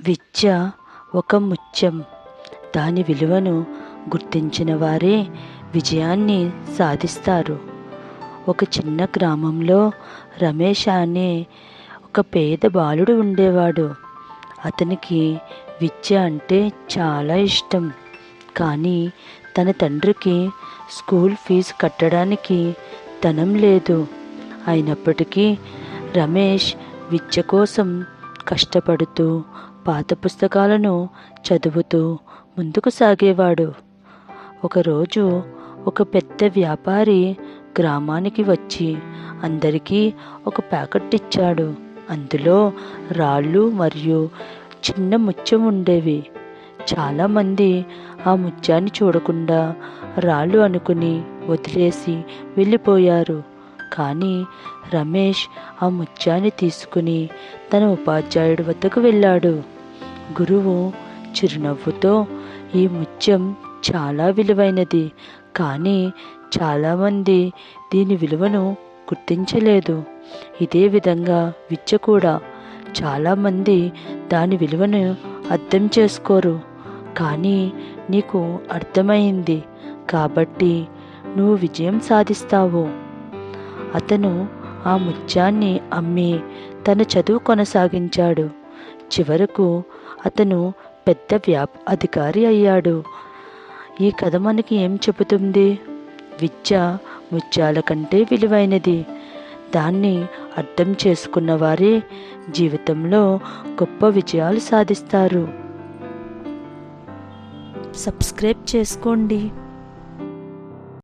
విద్య ఒక ముత్యం. దాని విలువను గుర్తించిన వారే విజయాన్ని సాధిస్తారు. ఒక చిన్న గ్రామంలో రమేష్ అనే ఒక పేద బాలుడు ఉండేవాడు. అతనికి విద్య అంటే చాలా ఇష్టం. కానీ తన తండ్రికి స్కూల్ ఫీజు కట్టడానికి ధనం లేదు. అయినప్పటికీ రమేష్ విద్య కోసం కష్టపడుతూ పాత పుస్తకాలను చదువుతూ ముందుకు సాగేవాడు. ఒకరోజు ఒక పెద్ద వ్యాపారి గ్రామానికి వచ్చి అందరికీ ఒక ప్యాకెట్ ఇచ్చాడు. అందులో రాళ్ళు మరియు చిన్న ముత్యం ఉండేవి. చాలామంది ఆ ముత్యాన్ని చూడకుండా రాళ్ళు అనుకుని వదిలేసి వెళ్ళిపోయారు. కానీ రమేష్ ఆ ముత్యాన్ని తీసుకుని తన ఉపాధ్యాయుడి వద్దకు వెళ్ళాడు. గురువు చిరునవ్వుతో, ఈ ముత్యం చాలా విలువైనది, కానీ చాలామంది దీని విలువను గుర్తించలేదు. ఇదే విధంగా విద్య కూడా. చాలామంది దాని విలువను అర్థం చేసుకోరు. కానీ నీకు అర్థమైంది కాబట్టి నువ్వు విజయం సాధిస్తావు. అతను ఆ ముత్యాన్ని అమ్మి తన చదువు కొనసాగించాడు. చివరకు అతను పెద్ద అధికారి అయ్యాడు. ఈ కథ మనకి ఏం చెబుతుంది? విద్య ముత్యాల కంటే విలువైనది. దాన్ని అర్థం చేసుకున్న వారే జీవితంలో గొప్ప విజయాలు సాధిస్తారు. సబ్స్క్రైబ్ చేసుకోండి.